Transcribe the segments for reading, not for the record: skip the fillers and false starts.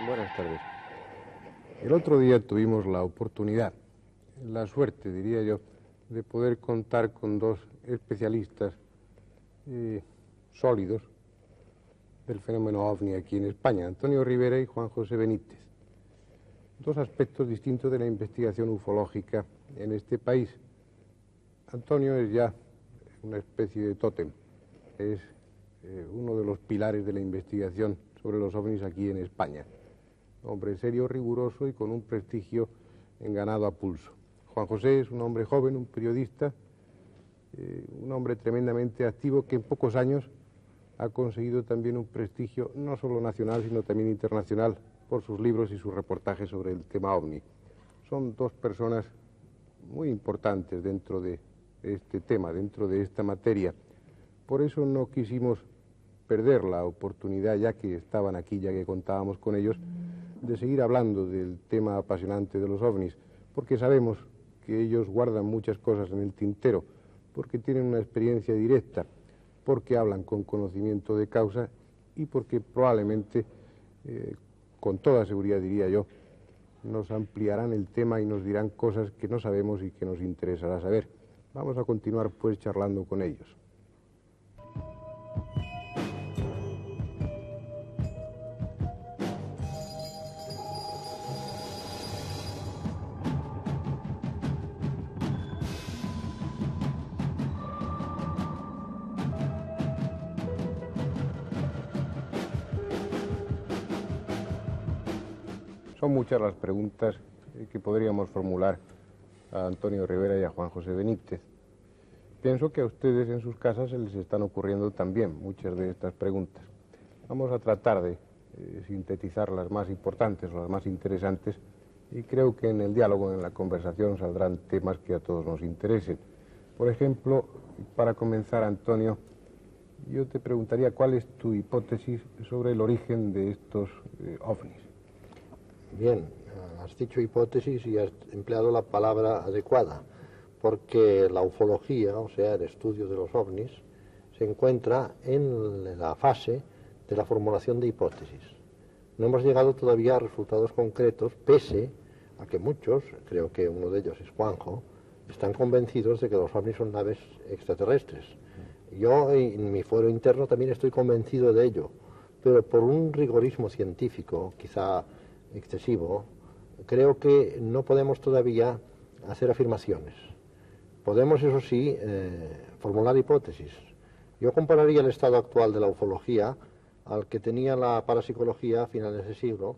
Buenas tardes. El otro día tuvimos la oportunidad, la suerte, diría yo, de poder contar con dos especialistas sólidos del fenómeno OVNI aquí en España, Antonio Rivera y Juan José Benítez. Dos aspectos distintos de la investigación ufológica en este país. Antonio es ya una especie de tótem, es uno de los pilares de la investigación sobre los OVNIs aquí en España. Hombre serio, riguroso y con un prestigio enganado a pulso. Juan José es un hombre joven, un periodista, un hombre tremendamente activo que en pocos años ha conseguido también un prestigio no solo nacional sino también internacional por sus libros y sus reportajes sobre el tema OVNI. Son dos personas muy importantes dentro de este tema, dentro de esta materia. Por eso no quisimos perder la oportunidad, ya que estaban aquí, ya que contábamos con ellos, de seguir hablando del tema apasionante de los OVNIs, porque sabemos que ellos guardan muchas cosas en el tintero, porque tienen una experiencia directa, porque hablan con conocimiento de causa y porque probablemente, con toda seguridad diría yo, nos ampliarán el tema y nos dirán cosas que no sabemos y que nos interesará saber. Vamos a continuar pues charlando con ellos. Son muchas las preguntas que podríamos formular a Antonio Rivera y a Juan José Benítez. Pienso que a ustedes en sus casas se les están ocurriendo también muchas de estas preguntas. Vamos a tratar de sintetizar las más importantes o las más interesantes y creo que en el diálogo, en la conversación, saldrán temas que a todos nos interesen. Por ejemplo, para comenzar, Antonio, yo te preguntaría cuál es tu hipótesis sobre el origen de estos OVNIs. Bien, has dicho hipótesis y has empleado la palabra adecuada, porque la ufología, o sea, el estudio de los ovnis, se encuentra en la fase de la formulación de hipótesis. No hemos llegado todavía a resultados concretos, pese a que muchos, creo que uno de ellos es Juanjo, están convencidos de que los ovnis son naves extraterrestres. Yo, en mi fuero interno, también estoy convencido de ello, pero por un rigorismo científico, quizá excesivo, creo que no podemos todavía hacer afirmaciones. Podemos, eso sí, formular hipótesis. Yo compararía el estado actual de la ufología al que tenía la parapsicología a finales de siglo,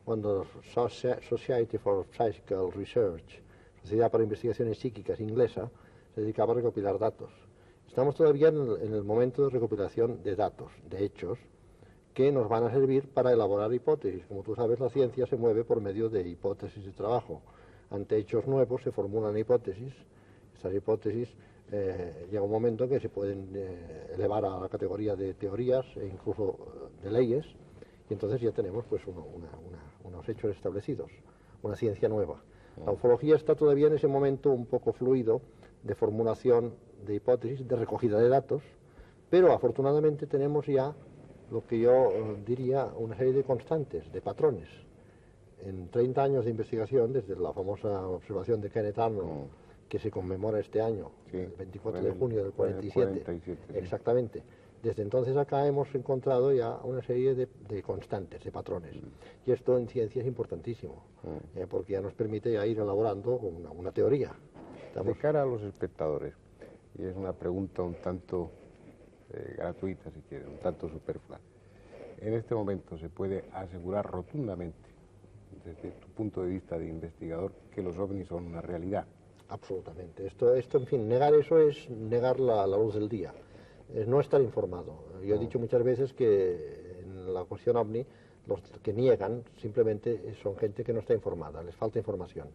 cuando Society for Psychical Research, Sociedad para Investigaciones Psíquicas inglesa, se dedicaba a recopilar datos. Estamos todavía en el momento de recopilación de datos, de hechos, que nos van a servir para elaborar hipótesis. Como tú sabes, la ciencia se mueve por medio de hipótesis de trabajo. Ante hechos nuevos se formulan hipótesis. Estas hipótesis llega un momento en que se pueden elevar a la categoría de teorías e incluso de leyes, y entonces ya tenemos pues unos hechos establecidos, una ciencia nueva. La ufología está todavía en ese momento un poco fluido de formulación de hipótesis, de recogida de datos, pero afortunadamente tenemos ya lo que yo diría una serie de constantes, de patrones. En 30 años de investigación, desde la famosa observación de Kenneth Arnold, que se conmemora este año, sí, el 24 de junio del 47, exactamente. Desde entonces acá hemos encontrado ya una serie de constantes, de patrones. Y esto en ciencia es importantísimo, porque ya nos permite ya ir elaborando una teoría. De cara a los espectadores, y es una pregunta un tanto gratuita, si quieren, un tanto superflua. En este momento se puede asegurar rotundamente, desde tu punto de vista de investigador, que los ovnis son una realidad. Absolutamente. Esto, en fin, negar eso es negar la luz del día, es no estar informado. Yo he dicho muchas veces que en la cuestión ovni, los que niegan simplemente son gente que no está informada, les falta información.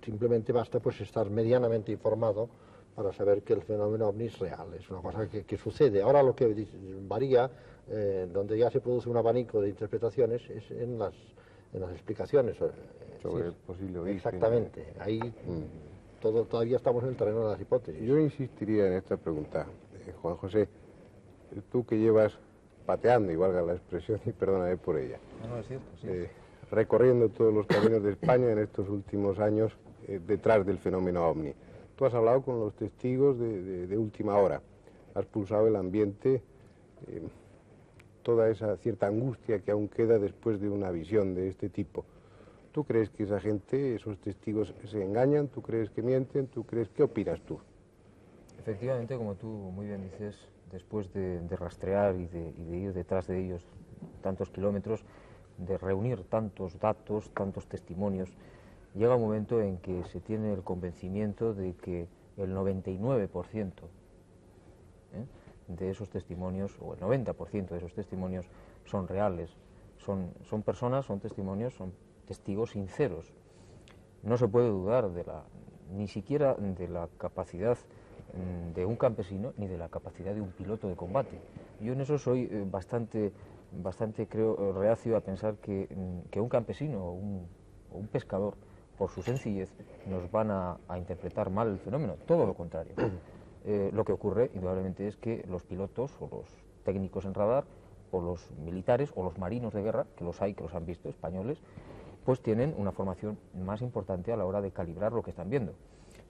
Simplemente basta pues estar medianamente informado para saber que el fenómeno ovni es real, es una cosa que sucede. Ahora lo que varía, donde ya se produce un abanico de interpretaciones, es en las explicaciones. Sobre el posible origen. Exactamente, ahí todavía estamos en el terreno de las hipótesis. Yo insistiría en esta pregunta, Juan José, tú que llevas pateando, y valga la expresión, y perdóname por ella, No, es cierto, sí. recorriendo todos los caminos de España en estos últimos años detrás del fenómeno OVNI. Tú has hablado con los testigos de última hora, has pulsado el ambiente, toda esa cierta angustia que aún queda después de una visión de este tipo. ¿Tú crees que esa gente, esos testigos, se engañan? ¿Tú crees que mienten? ¿Tú crees? ¿Qué opinas tú? Efectivamente, como tú muy bien dices, después de rastrear y de ir detrás de ellos tantos kilómetros, de reunir tantos datos, tantos testimonios, llega un momento en que se tiene el convencimiento de que el 99% de esos testimonios, o el 90% de esos testimonios, son reales, son personas, son testimonios, son testigos sinceros. No se puede dudar ni siquiera de la capacidad de un campesino ni de la capacidad de un piloto de combate. Yo en eso soy bastante creo reacio a pensar que un campesino o un pescador, por su sencillez, nos van a interpretar mal el fenómeno. Todo lo contrario. Lo que ocurre indudablemente es que los pilotos o los técnicos en radar o los militares o los marinos de guerra, que los hay, que los han visto, españoles, pues tienen una formación más importante a la hora de calibrar lo que están viendo.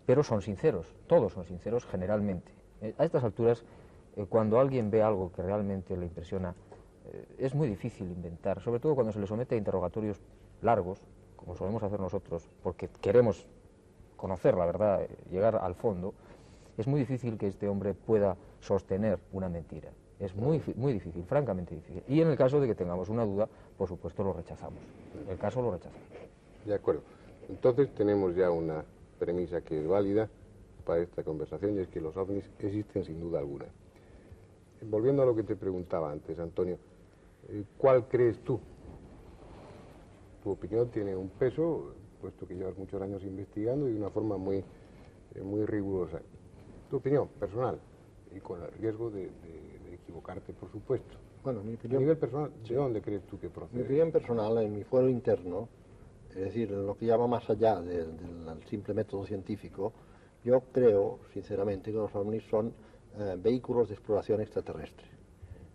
Pero son sinceros, todos son sinceros generalmente. A estas alturas, cuando alguien ve algo que realmente le impresiona, es muy difícil inventar, sobre todo cuando se le somete a interrogatorios largos, como solemos hacer nosotros, porque queremos conocer la verdad, llegar al fondo. Es muy difícil que este hombre pueda sostener una mentira. Es muy difícil, francamente difícil. Y en el caso de que tengamos una duda, por supuesto lo rechazamos. El caso lo rechazamos. De acuerdo. Entonces tenemos ya una premisa que es válida para esta conversación, y es que los ovnis existen sin duda alguna. Volviendo a lo que te preguntaba antes, Antonio, ¿cuál crees tú? Tu opinión tiene un peso, puesto que llevas muchos años investigando y de una forma muy rigurosa. Tu opinión personal, y con el riesgo de equivocarte, por supuesto. Bueno, mi opinión... A nivel personal, ¿de dónde crees tú que procede? Mi opinión personal, en mi fuero interno, es decir, lo que llama más allá del simple método científico, yo creo, sinceramente, que los ovnis son vehículos de exploración extraterrestre,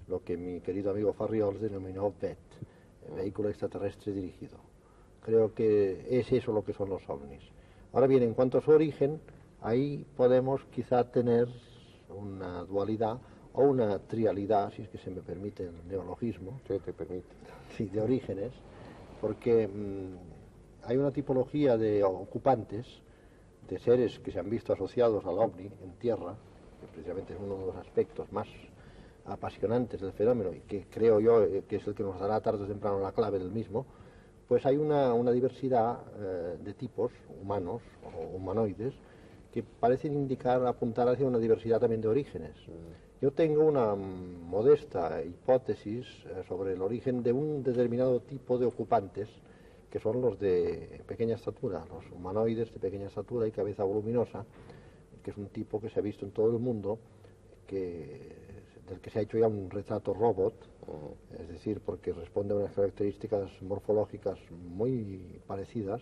lo que mi querido amigo Farriols denominó VET, vehículo extraterrestre dirigido. Creo que es eso lo que son los ovnis. Ahora bien, en cuanto a su origen, ahí podemos quizá tener una dualidad o una trialidad, si es que se me permite el neologismo. Sí, te permite. Sí, de orígenes, porque hay una tipología de ocupantes, de seres que se han visto asociados al ovni en tierra, que precisamente es uno de los aspectos más apasionantes del fenómeno y que creo yo que es el que nos dará tarde o temprano la clave del mismo. Pues hay una diversidad de tipos humanos o humanoides que parecen apuntar hacia una diversidad también de orígenes. Yo tengo una modesta hipótesis sobre el origen de un determinado tipo de ocupantes, que son los de pequeña estatura, los humanoides de pequeña estatura y cabeza voluminosa, que es un tipo que se ha visto en todo el mundo, del que se ha hecho ya un retrato robot, es decir, porque responde a unas características morfológicas muy parecidas,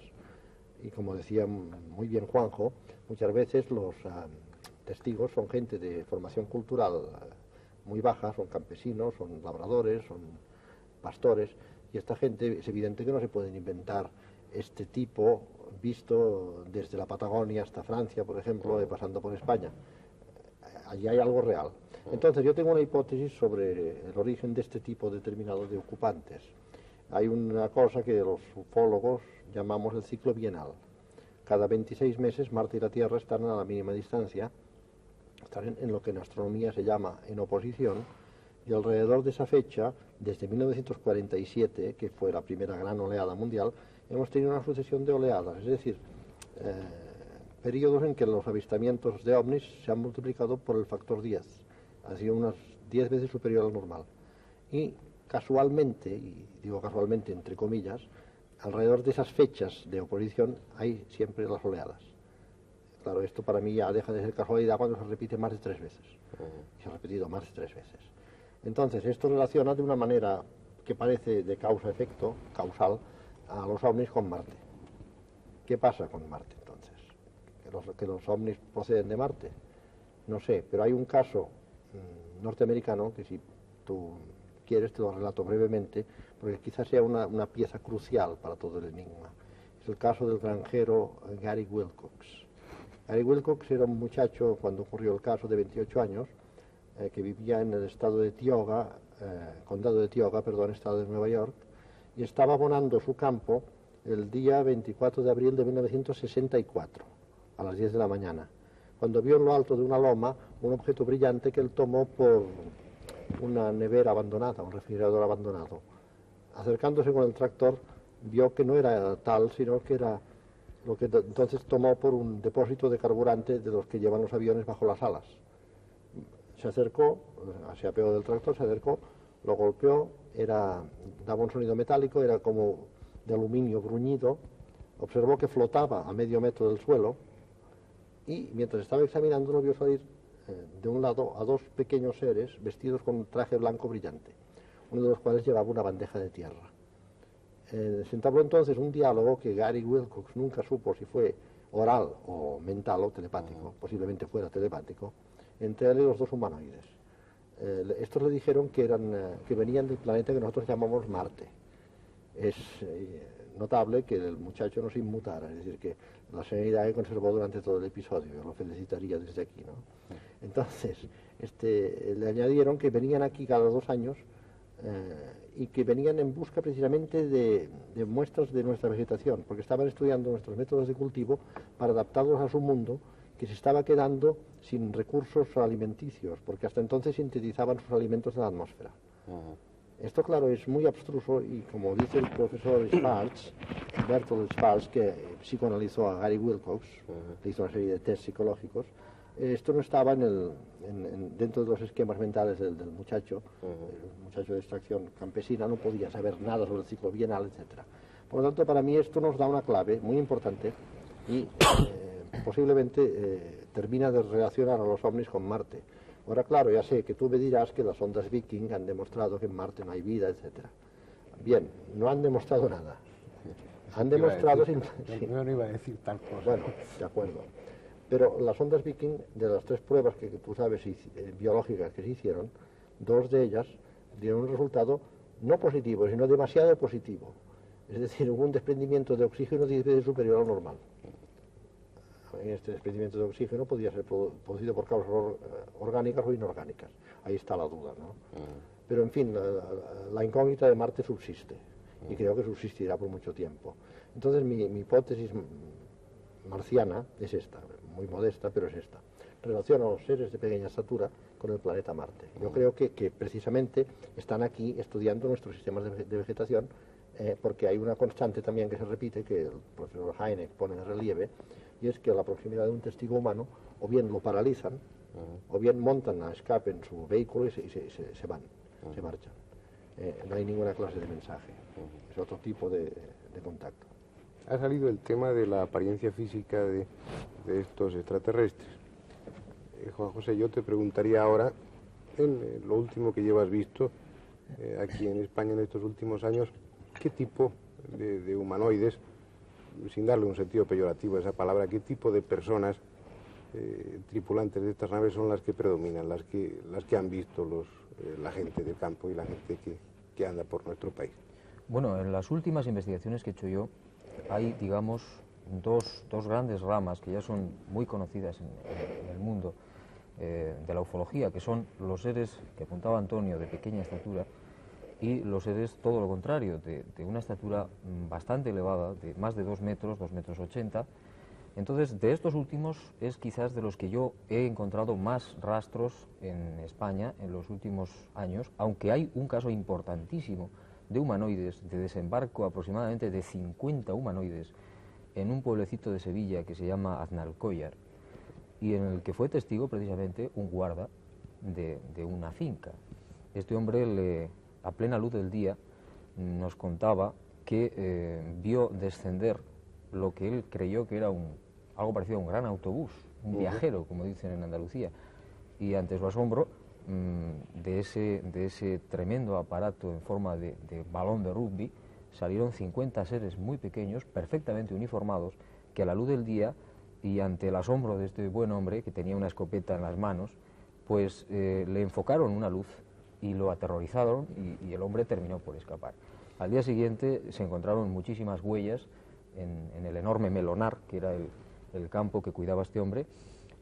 y como decía muy bien Juanjo, muchas veces los testigos son gente de formación cultural muy baja, son campesinos, son labradores, son pastores, y esta gente es evidente que no se pueden inventar este tipo visto desde la Patagonia hasta Francia, por ejemplo, pasando por España. Allí hay algo real. Entonces yo tengo una hipótesis sobre el origen de este tipo determinado de ocupantes. Hay una cosa que los ufólogos llamamos el ciclo bienal. Cada 26 meses Marte y la Tierra están a la mínima distancia, están en lo que en astronomía se llama en oposición, y alrededor de esa fecha, desde 1947, que fue la primera gran oleada mundial, hemos tenido una sucesión de oleadas, es decir, periodos en que los avistamientos de ovnis se han multiplicado por el factor 10, ha sido unas 10 veces superior al normal. Y casualmente, y digo casualmente entre comillas, alrededor de esas fechas de oposición hay siempre las oleadas. Claro, esto para mí ya deja de ser casualidad cuando se repite más de 3 veces. Y se ha repetido más de 3 veces. Entonces, esto relaciona de una manera que parece de causa-efecto, causal, a los ovnis con Marte. ¿Qué pasa con Marte entonces? ¿Que los ovnis proceden de Marte? No sé, pero hay un caso norteamericano que si tú quieres te lo relato brevemente, porque quizás sea una pieza crucial para todo el enigma. Es el caso del granjero Gary Wilcox. Gary Wilcox era un muchacho, cuando ocurrió el caso, de 28 años, que vivía en el estado de Tioga, condado de Tioga, perdón, estado de Nueva York, y estaba abonando su campo el día 24 de abril de 1964, a las 10 de la mañana, cuando vio en lo alto de una loma un objeto brillante que él tomó por una nevera abandonada, un refrigerador abandonado. Acercándose con el tractor, vio que no era tal, sino que era lo que entonces tomó por un depósito de carburante de los que llevan los aviones bajo las alas. Se acercó, se apeó del tractor, se acercó, lo golpeó, daba un sonido metálico, era como de aluminio bruñido, observó que flotaba a medio metro del suelo y mientras estaba examinándolo vio salir de un lado a dos pequeños seres vestidos con un traje blanco brillante, uno de los cuales llevaba una bandeja de tierra. Se entabló entonces un diálogo que Gary Wilcox nunca supo si fue oral o mental o telepático, posiblemente fuera telepático, entre él y los dos humanoides. Estos le dijeron que venían del planeta que nosotros llamamos Marte. Es notable que el muchacho no se inmutara, es decir, que la serenidad que conservó durante todo el episodio. Yo lo felicitaría desde aquí, ¿no? Entonces, le añadieron que venían aquí cada 2 años y que venían en busca precisamente de muestras de nuestra vegetación, porque estaban estudiando nuestros métodos de cultivo para adaptarlos a su mundo, que se estaba quedando sin recursos alimenticios, porque hasta entonces sintetizaban sus alimentos en la atmósfera. Esto, claro, es muy abstruso y, como dice el profesor Schwartz, Bertolt Schwartz, que psicoanalizó a Gary Wilcox, le hizo una serie de test psicológicos, esto no estaba dentro de los esquemas mentales del muchacho. El muchacho de extracción campesina no podía saber nada sobre el ciclo bienal, etc. Por lo tanto, para mí esto nos da una clave muy importante y posiblemente termina de relacionar a los ovnis con Marte. Ahora, claro, ya sé que tú me dirás que las ondas Viking han demostrado que en Marte no hay vida, etc. Bien, no han demostrado nada. Han demostrado... No iba a decir tal cosa. Bueno, de acuerdo. Pero las ondas Viking, de las 3 pruebas que tú sabes biológicas que se hicieron, 2 de ellas dieron un resultado no positivo, sino demasiado positivo. Es decir, hubo un desprendimiento de oxígeno 10 veces superior al normal. Este desprendimiento de oxígeno podía ser producido por causas orgánicas o inorgánicas. Ahí está la duda, ¿no? Pero, en fin, la incógnita de Marte subsiste y creo que subsistirá por mucho tiempo. Entonces, mi hipótesis marciana es esta, muy modesta, pero es esta. Relaciona a los seres de pequeña estatura con el planeta Marte. Yo creo que precisamente están aquí estudiando nuestros sistemas de vegetación, porque hay una constante también que se repite, que el profesor Hynek pone en relieve, y es que a la proximidad de un testigo humano o bien lo paralizan, o bien montan a escape en su vehículo y se van, se marchan. No hay ninguna clase de mensaje, es otro tipo de contacto. Ha salido el tema de la apariencia física de estos extraterrestres. Juan José, yo te preguntaría ahora, en lo último que llevas visto aquí en España en estos últimos años, ¿qué tipo de humanoides, sin darle un sentido peyorativo a esa palabra, qué tipo de personas tripulantes de estas naves son las que predominan, las que han visto la gente del campo y la gente que anda por nuestro país? Bueno, en las últimas investigaciones que he hecho yo, hay, digamos, dos grandes ramas que ya son muy conocidas en el mundo de la ufología, que son los seres que apuntaba Antonio de pequeña estatura y los seres todo lo contrario, de una estatura bastante elevada, de más de 2 metros, 2,80 metros. Entonces, de estos últimos es quizás de los que yo he encontrado más rastros en España en los últimos años, aunque hay un caso importantísimo de humanoides, de desembarco aproximadamente de 50 humanoides en un pueblecito de Sevilla que se llama Aznalcóllar, y en el que fue testigo precisamente un guarda de una finca. Este hombre, a plena luz del día, nos contaba que vio descender lo que él creyó que era algo parecido a un gran autobús, un viajero, como dicen en Andalucía, y ante su asombro de ese tremendo aparato en forma de balón de rugby salieron 50 seres muy pequeños, perfectamente uniformados, que a la luz del día y ante el asombro de este buen hombre, que tenía una escopeta en las manos, pues le enfocaron una luz y lo aterrorizaron y el hombre terminó por escapar. Al día siguiente se encontraron muchísimas huellas en el enorme melonar, que era el campo que cuidaba este hombre,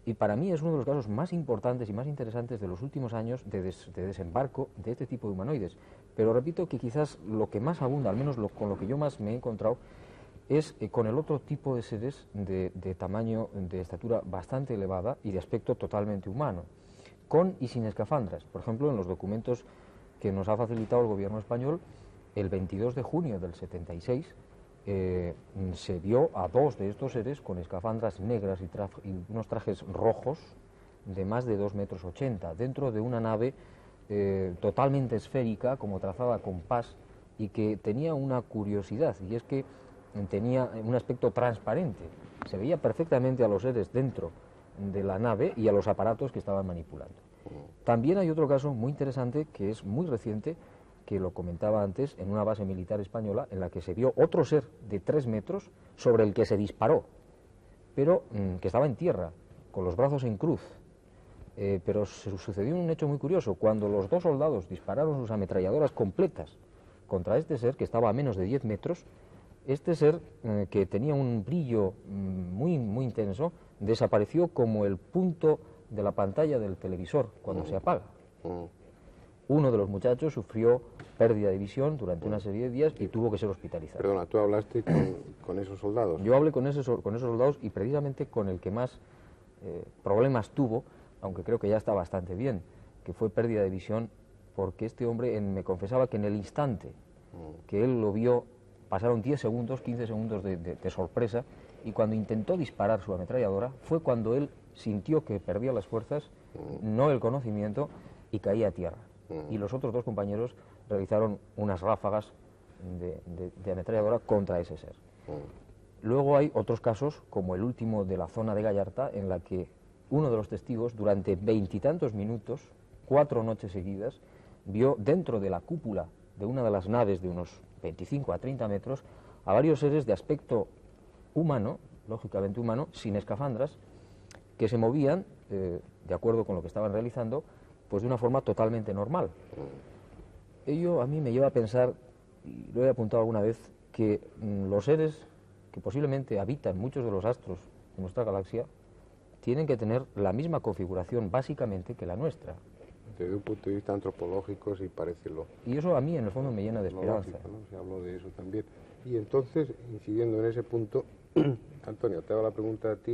y para mí es uno de los casos más importantes y más interesantes de los últimos años de desembarco de este tipo de humanoides. Pero repito que quizás lo que más abunda, al menos con lo que yo más me he encontrado, es con el otro tipo de seres de tamaño, de estatura bastante elevada y de aspecto totalmente humano, con y sin escafandras. Por ejemplo, en los documentos que nos ha facilitado el gobierno español, el 22 de junio del 76, se vio a 2 de estos seres con escafandras negras y unos trajes rojos de más de 2,80 m, dentro de una nave totalmente esférica, como trazada con compás, y que tenía una curiosidad, y es que tenía un aspecto transparente. Se veía perfectamente a los seres dentro de la nave y a los aparatos que estaban manipulando. También hay otro caso muy interesante, que es muy reciente, que lo comentaba antes, en una base militar española, en la que se vio otro ser de 3 metros sobre el que se disparó, pero que estaba en tierra, con los brazos en cruz. Pero sucedió un hecho muy curioso. Cuando los 2 soldados dispararon sus ametralladoras completas contra este ser, que estaba a menos de 10 metros, este ser, que tenía un brillo muy, muy intenso, desapareció como el punto de la pantalla del televisor cuando se apaga. Uno de los muchachos sufrió pérdida de visión durante una serie de días y tuvo que ser hospitalizado. Perdona, ¿tú hablaste con esos soldados? Yo hablé con esos soldados y precisamente con el que más problemas tuvo, aunque creo que ya está bastante bien, que fue pérdida de visión, porque este hombre me confesaba que en el instante que él lo vio, pasaron 10 segundos, 15 segundos de sorpresa, y cuando intentó disparar su ametralladora fue cuando él sintió que perdía las fuerzas, no el conocimiento, y caía a tierra. Y los otros 2 compañeros realizaron unas ráfagas de ametralladora contra ese ser. Luego hay otros casos, como el último de la zona de Gallarta, en la que uno de los testigos, durante 20 y tantos minutos, 4 noches seguidas, vio dentro de la cúpula de una de las naves de unos 25 a 30 metros a varios seres de aspecto humano, lógicamente humano, sin escafandras, que se movían, de acuerdo con lo que estaban realizando, pues de una forma totalmente normal. Ello a mí me lleva a pensar, y lo he apuntado alguna vez, que los seres que posiblemente habitan muchos de los astros de nuestra galaxia tienen que tener la misma configuración básicamente que la nuestra. Desde un punto de vista antropológico sí parece lo... Y eso a mí en el fondo me llena de esperanza. Lógico, ¿no? Se habló de eso también. Y entonces, incidiendo en ese punto, Antonio, te hago la pregunta a ti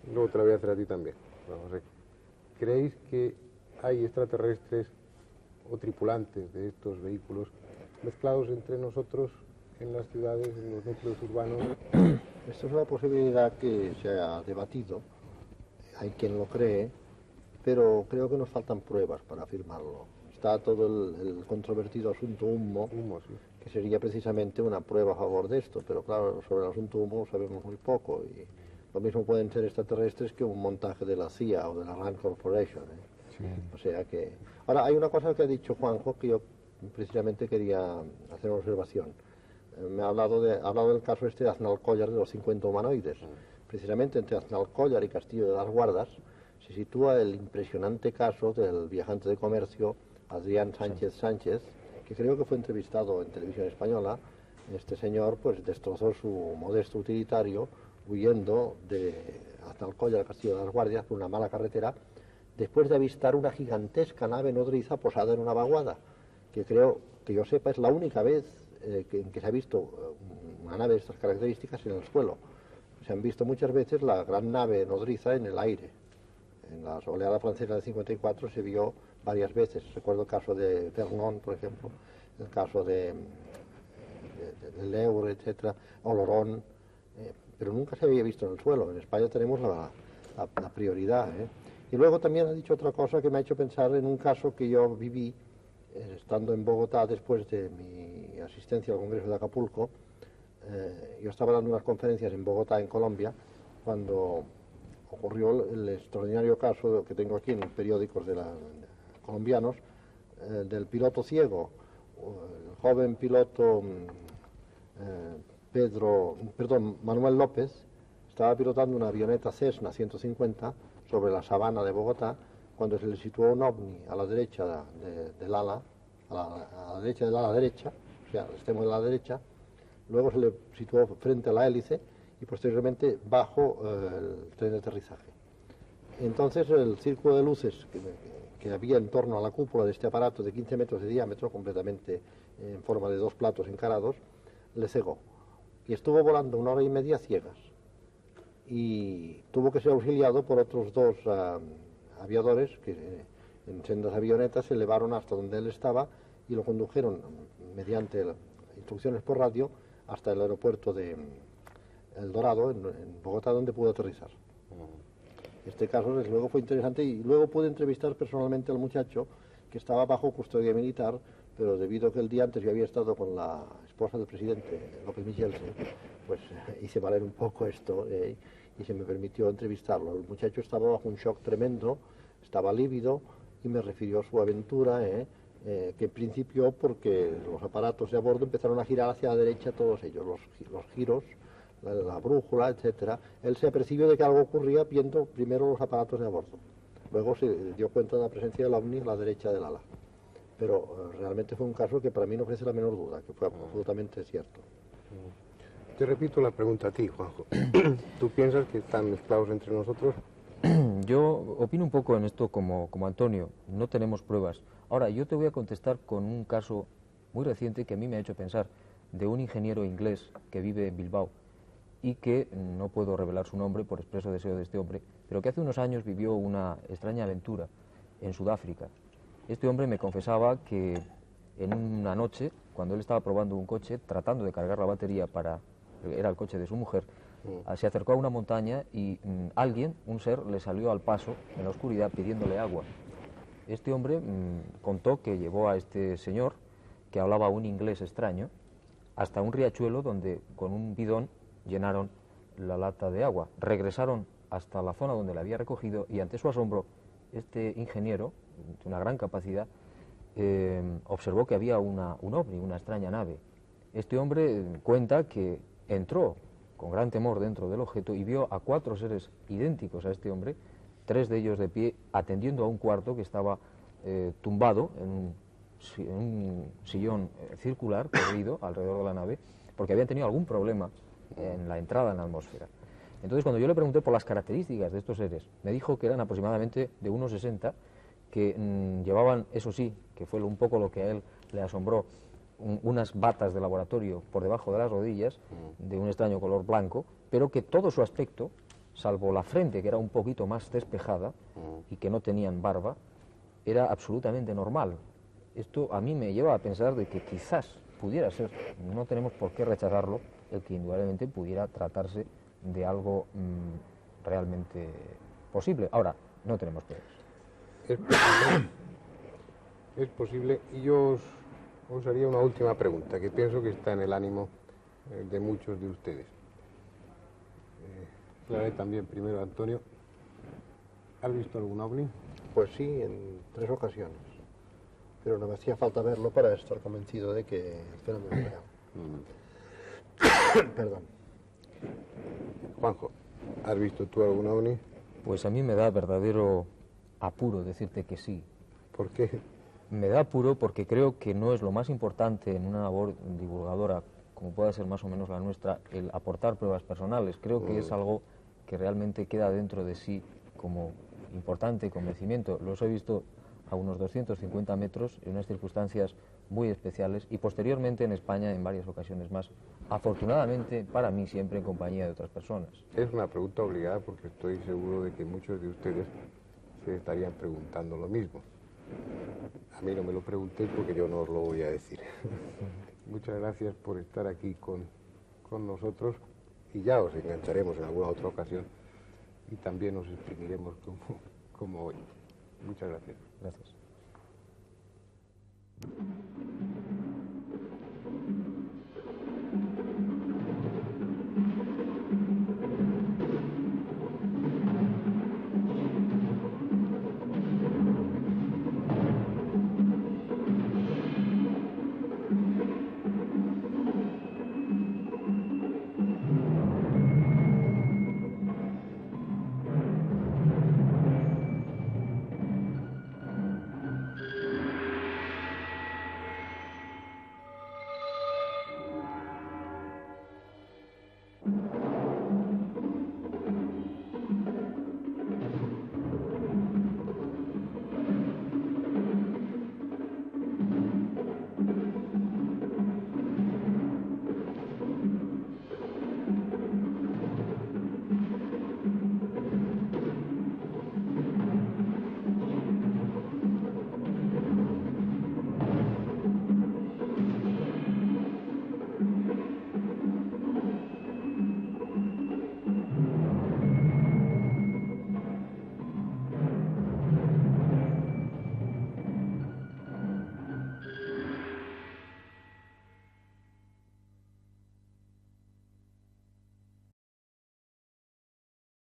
y luego te la voy a hacer a ti también. Vamos a ver. ¿Creéis que hay extraterrestres o tripulantes de estos vehículos mezclados entre nosotros en las ciudades, en los núcleos urbanos? Esta es una posibilidad que se ha debatido, hay quien lo cree, pero creo que nos faltan pruebas para afirmarlo. Está todo el controvertido asunto Humo, Sí. que sería precisamente una prueba a favor de esto, pero claro, sobre el asunto Humo sabemos muy poco, y lo mismo pueden ser extraterrestres que un montaje de la CIA o de la RAND Corporation. Sí. O sea que... Ahora, hay una cosa que ha dicho Juanjo que yo precisamente quería hacer una observación. Me ha hablado del caso este de Aznalcóllar, de los 50 humanoides. Precisamente entre Aznalcóllar y Castillo de las Guardas se sitúa el impresionante caso del viajante de comercio Adrián Sánchez Sánchez, que creo que fue entrevistado en televisión española. Este señor pues destrozó su modesto utilitario huyendo de Aznalcóllar al Castillo de las Guardias por una mala carretera, después de avistar una gigantesca nave nodriza posada en una vaguada, que creo que yo sepa es la única vez en que se ha visto una nave de estas características en el suelo. Se han visto muchas veces la gran nave nodriza en el aire. En la oleada francesa del 54 se vio varias veces. Recuerdo el caso de Vernon, por ejemplo, el caso de L'Eure, etcétera, Oloron, pero nunca se había visto en el suelo. En España tenemos la prioridad. Y luego también ha dicho otra cosa que me ha hecho pensar en un caso que yo viví estando en Bogotá después de mi asistencia al Congreso de Acapulco. Yo estaba dando unas conferencias en Bogotá, en Colombia, cuando ocurrió el extraordinario caso que tengo aquí en los periódicos colombianos, del piloto ciego, el joven piloto Manuel López, estaba pilotando una avioneta Cessna 150 sobre la sabana de Bogotá cuando se le situó un ovni a la derecha del ala, a la derecha del ala derecha, o sea, al extremo de la derecha, luego se le situó frente a la hélice y posteriormente bajo el tren de aterrizaje. Entonces el círculo de luces que había en torno a la cúpula de este aparato de 15 metros de diámetro, completamente en forma de dos platos encarados, le cegó. Y estuvo volando 1 hora y media ciegas. Y tuvo que ser auxiliado por otros 2 aviadores que en sendas avionetas se elevaron hasta donde él estaba y lo condujeron mediante instrucciones por radio hasta el aeropuerto de El Dorado, en Bogotá, donde pudo aterrizar. Este caso, desde luego, fue interesante y luego pude entrevistar personalmente al muchacho que estaba bajo custodia militar, pero debido a que el día antes yo había estado con la esposa del presidente, López Michelsen, pues hice valer un poco esto y se me permitió entrevistarlo. El muchacho estaba bajo un shock tremendo, estaba lívido y me refirió a su aventura, que en principio porque los aparatos de a bordo empezaron a girar hacia la derecha, todos ellos, los giros, la brújula, etcétera. Él se apercibió de que algo ocurría viendo primero los aparatos de a bordo. Luego se dio cuenta de la presencia del ovni a la derecha del ala. Pero realmente fue un caso que para mí no ofrece la menor duda, que fue absolutamente cierto. Te repito la pregunta a ti, Juanjo. ¿Tú piensas que están mezclados entre nosotros? Yo opino un poco en esto como Antonio, no tenemos pruebas. Ahora, yo te voy a contestar con un caso muy reciente que a mí me ha hecho pensar, de un ingeniero inglés que vive en Bilbao y que no puedo revelar su nombre por expreso deseo de este hombre, pero que hace unos años vivió una extraña aventura en Sudáfrica. Este hombre me confesaba que en una noche, cuando él estaba probando un coche, tratando de cargar la batería era el coche de su mujer, se acercó a una montaña y alguien, un ser, le salió al paso en la oscuridad pidiéndole agua. Este hombre contó que llevó a este señor, que hablaba un inglés extraño, hasta un riachuelo donde con un bidón llenaron la lata de agua. Regresaron hasta la zona donde la había recogido y ante su asombro, este ingeniero, de una gran capacidad, observó que había un ovni, una extraña nave. Este hombre cuenta que entró con gran temor dentro del objeto y vio a 4 seres idénticos a este hombre, 3 de ellos de pie, atendiendo a un cuarto que estaba tumbado en un sillón circular, corrido alrededor de la nave, porque habían tenido algún problema en la entrada en la atmósfera. Entonces, cuando yo le pregunté por las características de estos seres, me dijo que eran aproximadamente de 1,60, que llevaban, eso sí, que fue un poco lo que a él le asombró, unas batas de laboratorio por debajo de las rodillas, de un extraño color blanco, pero que todo su aspecto, salvo la frente, que era un poquito más despejada y que no tenían barba, era absolutamente normal. Esto a mí me lleva a pensar de que quizás pudiera ser, no tenemos por qué rechazarlo, el que indudablemente pudiera tratarse de algo realmente posible. Ahora, no tenemos pruebas. Es posible, y yo os haría una última pregunta, que pienso que está en el ánimo de muchos de ustedes. La haré también primero a Antonio. ¿Has visto algún ovni? Pues sí, en 3 ocasiones. Pero no me hacía falta verlo para estar convencido de que el fenómeno es real. Perdón. Juanjo, ¿has visto tú algún ovni? Pues a mí me da verdadero apuro decirte que sí. ¿Por qué? Me da apuro porque creo que no es lo más importante en una labor divulgadora, como pueda ser más o menos la nuestra, el aportar pruebas personales. Creo que es algo que realmente queda dentro de sí como importante convencimiento. Los he visto a unos 250 metros en unas circunstancias muy especiales y posteriormente en España en varias ocasiones más, afortunadamente para mí siempre en compañía de otras personas. Es una pregunta obligada porque estoy seguro de que muchos de ustedes se estarían preguntando lo mismo. A mí no me lo preguntéis porque yo no os lo voy a decir. Muchas gracias por estar aquí con nosotros y ya os engancharemos en alguna otra ocasión y también os exprimiremos como hoy. Muchas gracias. Gracias.